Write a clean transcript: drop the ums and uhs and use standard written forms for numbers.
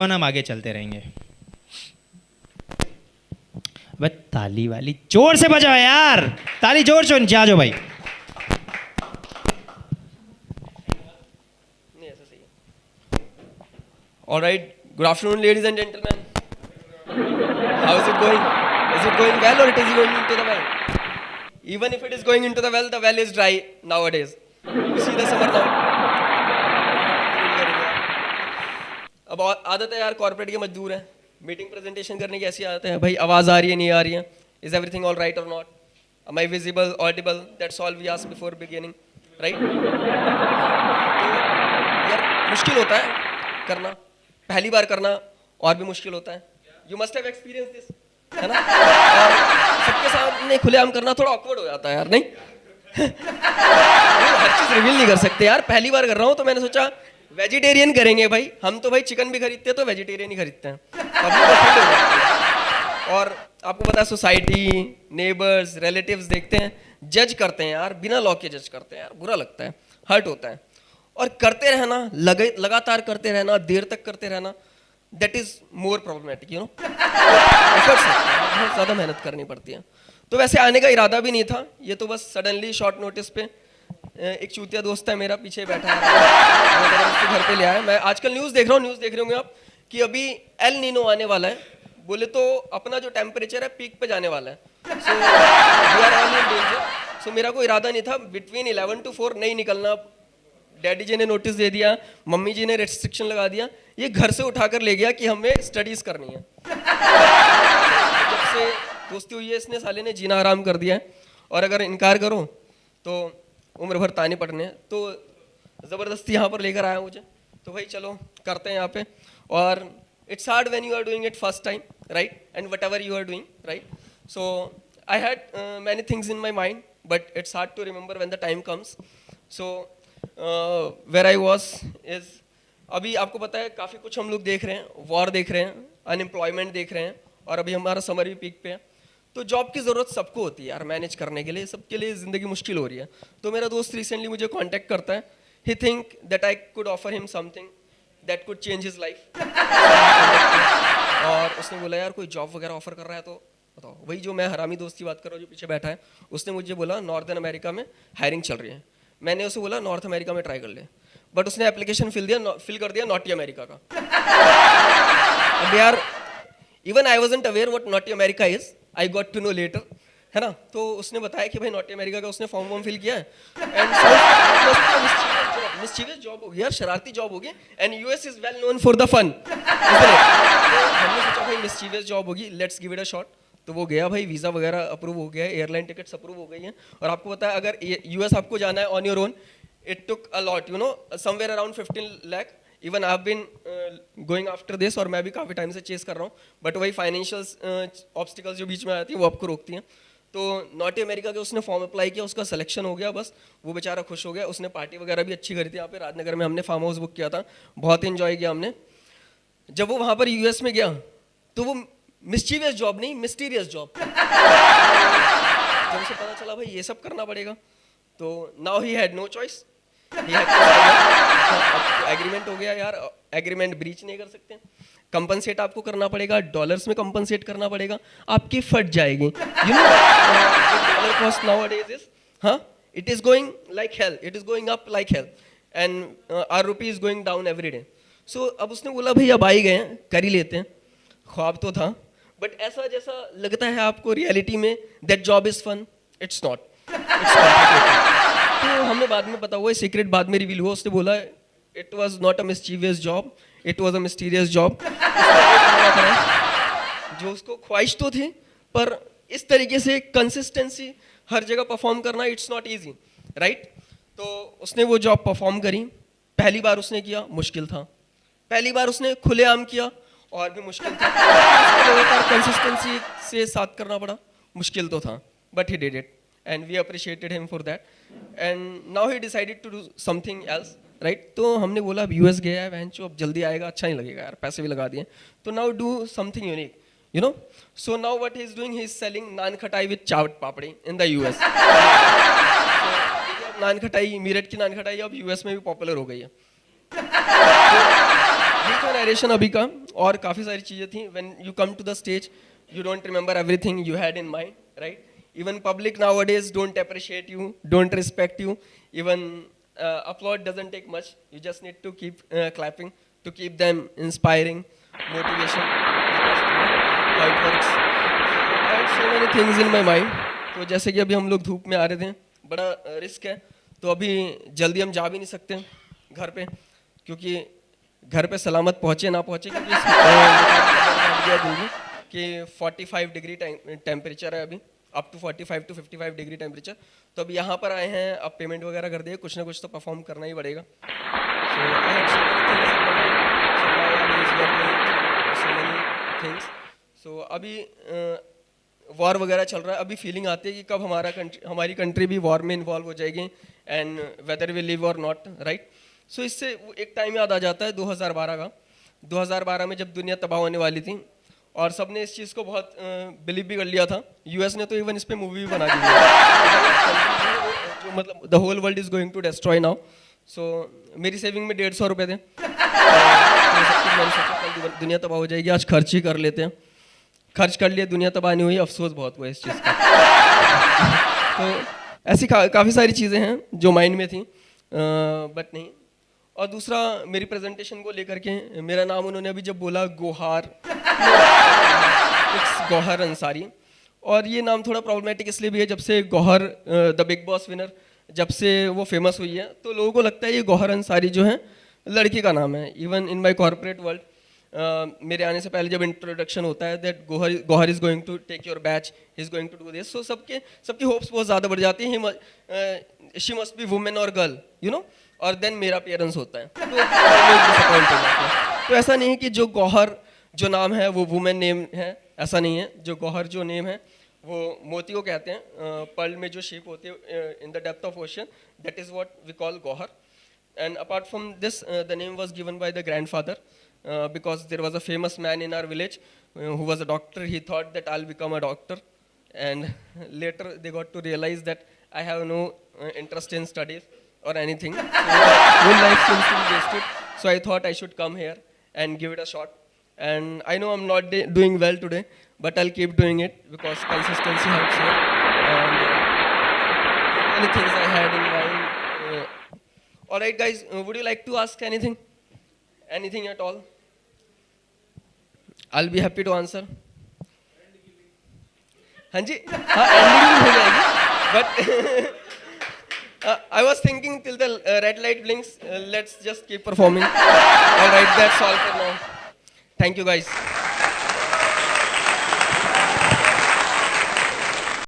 और हम आगे चलते रहेंगे। बस ताली वाली जोर से बजाओ यार, ताली जोर से नीचे आ जाओ भाई। All right. Good afternoon, ladies and gentlemen. How is it going? Is it going well or it is going into the well? Even if it is going into the well is dry nowadays. You see the summer now. अब आदत है यार, corporate के मजदूर हैं, meeting presentation करने की ऐसी आदत है भाई। आवाज़ आ रही है नहीं आ रही है, is everything all right or not, am I visible audible, that's all we ask before beginning, right. तो यार मुश्किल होता है करना, पहली बार करना और भी मुश्किल होता है। You must have experience this, है ना। और सबके सामने खुलेआम करना थोड़ा ऑकवर्ड हो जाता है यार, नहीं हर चीज़ रिवील नहीं कर सकते यार। पहली बार कर रहा हूँ तो मैंने सोचा वेजिटेरियन करेंगे भाई, हम तो भाई चिकन भी खरीदते हैं तो वेजिटेरियन ही खरीदते हैं। और आपको पता है सोसाइटी, नेबर्स, रिलेटिव्स देखते हैं, जज करते हैं यार, बिना लॉ के जज करते हैं यार, बुरा लगता है, हर्ट होता है। और करते रहना, लगातार करते रहना, देर तक करते रहना, that is more problematic, you know. Efforts लगते हैं, बहुत ज़्यादा मेहनत करनी पड़ती है। तो वैसे आने का इरादा भी नहीं था, ये तो बस सडनली शॉर्ट नोटिस पे एक चूतिया दोस्त है मेरा पीछे बैठा है, उसके घर पे ले आया। मैं आजकल न्यूज़ देख रहा हूँ, न्यूज़ देख रहे होंगे आप कि अभी एल नीनो आने वाला है, बोले तो अपना जो टेम्परेचर है पीक पे जाने वाला है। So we are all in danger. So मेरा कोई इरादा नहीं था, बिटवीन 11 to 4 नहीं निकलना। डैडी जी ने नोटिस दे दिया, मम्मी जी ने रेस्ट्रिक्शन लगा दिया, ये घर से उठाकर ले गया कि हमें स्टडीज़ करनी है। जब से दोस्ती हुई है इसने साले ने जीना आराम कर दिया है, और अगर इनकार करो तो उम्र भर ताने पड़ने हैं। तो ज़बरदस्ती यहाँ पर लेकर आया मुझे, तो भाई चलो करते हैं यहाँ पे। और it's hard when you are doing it first time, right, and whatever you are doing, right. So I had many things in my mind, but it's hard to remember when the time comes. So where I was is, अभी आपको पता है काफ़ी कुछ हम लोग देख रहे हैं, वॉर देख रहे हैं, अनएम्प्लॉयमेंट देख रहे हैं, और अभी हमारा समर भी पीक पे है। तो जॉब की ज़रूरत सबको होती है यार, मैनेज करने के लिए, सबके लिए ज़िंदगी मुश्किल हो रही है। तो मेरा दोस्त रिसेंटली मुझे कांटेक्ट करता है, he think that I could offer him something that could change his life. और उसने बोला यार कोई जॉब वगैरह ऑफर कर रहा है तो बताओ। वही जो मैं हरामी दोस्त की बात कर रहा हूँ जो पीछे बैठा है, उसने मुझे बोला नॉर्थन अमेरिका में हायरिंग चल रही है। मैंने उसे बोला नॉर्थ अमेरिका में ट्राई कर ले, बट उसने एप्लीकेशन फिल कर दिया नॉर्थ अमेरिका का। अब यार even I wasn't aware what North America is, I got to know later, है ना। तो उसने बताया कि भाई नॉर्थ अमेरिका का उसने फॉर्म फिल किया है, एंड मिस्चीवियस जॉब होगी यार, शरारती जॉब होगी, and US is well known for the fun. तो हमने सोचा भाई मिस्चीवियस जॉब होगी, let's give it a shot. तो वो गया भाई, वीज़ा वगैरह अप्रूव हो गया है, एयरलाइन टिकट्स अप्रूव हो गई हैं। और आपको पता है अगर यूएस आपको जाना है on your own, it took a lot, you know, somewhere around 15 lakh. Even I have been going after this, और मैं भी काफ़ी टाइम से चेस कर रहा हूँ, बट वही फाइनेंशियल ऑब्स्टिकल्स जो बीच में आती हैं वो आपको रोकती हैं। तो नॉर्थ अमेरिका के उसने फॉर्म अप्लाई किया, उसका सिलेक्शन हो गया, बस वो बेचारा खुश हो गया। उसने पार्टी वगैरह भी अच्छी करी थी यहाँ पे राजनगर में, हमने फार्म हाउस बुक किया था, बहुत इन्जॉय किया हमने। जब वो वहाँ पर यूएस में गया तो वो मिस्चीवियस जॉब नहीं, मिस्टीरियस जॉब। जब उसे पता चला भाई ये सब करना पड़ेगा, तो now he had no choice, agreement हो गया यार, एग्रीमेंट ब्रीच नहीं कर सकते। कंपनसेट आपको करना पड़ेगा, डॉलर्स में कंपनसेट करना पड़ेगा, आपकी फट जाएगी, you know. Dollar cost nowadays is, हाँ, it is going like hell, it is going up like hell, and our rupee is going down every day. So अब उसने बोला भाई अब आ ही गए हैं, कर ही लेते हैं। ख्वाब तो था, बट ऐसा जैसा लगता है आपको रियलिटी में that job is fun, it's not, it's complicated. तो हमें बाद में पता हुआ, सीक्रेट बाद में रिवील हुआ, उसने बोला it was not a mischievous job, it was a mysterious job. जो उसको ख्वाहिश तो थी, पर इस तरीके से कंसिस्टेंसी हर जगह परफॉर्म करना इट्स नॉट ईजी, राइट। तो उसने वो जॉब परफॉर्म करी, पहली बार उसने किया, मुश्किल था। पहली बार उसने खुलेआम किया, और भी मुश्किल था। लगातार कंसिस्टेंसी से साथ करना पड़ा, मुश्किल तो था, but he did it, and we appreciated him for that, and now he decided to do something else, right. तो हमने बोला अब यूएस गया है बहन चो, अब जल्दी आएगा, अच्छा नहीं लगेगा यार, पैसे भी लगा दिए, तो now do something unique, you know. So now what he's doing, he's selling naan khatai with chaat papdi in the US. So नान खटाई, मीरठ की नान खटाई अब यूएस में भी पॉपुलर हो गई है। तो था नरेशन अभी का, और काफ़ी सारी चीज़ें थी. When you come to the stage you don't remember everything you had in mind, right? Even public nowadays don't appreciate you, don't respect you. Even applaud doesn't take much. You just need to keep clapping to keep them inspiring, motivation. How it works. I had so many things in my mind. तो जैसे कि अभी हम लोग धूप में आ रहे थे, बड़ा रिस्क है, तो अभी जल्दी हम जा भी नहीं सकते घर पे, क्योंकि घर पे सलामत पहुँचे ना पहुँचे, क्योंकि कि 45 डिग्री टेम्परेचर है अभी, up to 45 to 55 degree temperature. तो अभी यहाँ पर आए हैं, अब पेमेंट वगैरह कर दिए, कुछ ना कुछ तो परफॉर्म करना ही पड़ेगा. सो अभी वॉर वगैरह चल रहा है, अभी फीलिंग आती है कि कब हमारी कंट्री भी वॉर में इन्वॉल्व हो जाएगी, एंड वेदर वी लिव और नॉट, राइट. सो इससे एक टाइम याद आ जाता है 2012 का. 2012 में जब दुनिया तबाह होने वाली थी, और सबने इस चीज़ को बहुत बिलीव भी कर लिया था. यूएस ने तो इवन इस पे मूवी भी बना दी है, जो मतलब the whole world is going to destroy now. So मेरी सेविंग में 150 रुपये थे, दुनिया तबाह हो जाएगी, आज खर्च ही कर लेते हैं. खर्च कर लिए, दुनिया तबाह नहीं हुई, अफसोस बहुत हुआ इस चीज़ का. तो ऐसी काफ़ी सारी चीज़ें हैं जो माइंड में थी, बट नहीं. और दूसरा, मेरी प्रेजेंटेशन को लेकर के मेरा नाम उन्होंने अभी जब बोला गौहर, इट्स गौहर अंसारी. और ये नाम थोड़ा प्रॉब्लमेटिक इसलिए भी है, जब से Gauhar the Bigg Boss winner जब से वो फेमस हुई है, तो लोगों को लगता है ये गौहर अंसारी जो है लड़की का नाम है. Even in my corporate world, मेरे आने से पहले जब इंट्रोडक्शन होता है that Gauhar is going to take your batch, he is going to do this, so सबकी होप्स बहुत ज़्यादा बढ़ जाती हैं. शी मस्ट बी वुमेन और गर्ल, यू नो. और देन मेरा पेरेंट्स होता है, तो डिसअपॉइंट हो जाते हैं. तो ऐसा नहीं है कि जो गौहर जो नाम है वो वुमेन नेम है, ऐसा नहीं है. जो गौहर जो नेम है वो मोती को कहते हैं, पर्ल में जो शेप होती है in the depth of ocean, that is what we call Gauhar. And apart from this the name was given by the grandfather, because there was a famous man in our village who was a doctor. He thought that I'll become a doctor, and later they got to realize that I have no interest in studies or anything. So whole life seems to be wasted. So I thought I should come here and give it a shot. And I know I'm not doing well today, but I'll keep doing it because consistency helps here. And many things I had in mind. All right, guys, would you like to ask anything? Anything at all? I'll be happy to answer. हाँ जी, हाँ ending भी हो जाएगी. But I was thinking till the red light blinks, let's just keep performing. All right, that's all for now. Thank you, guys.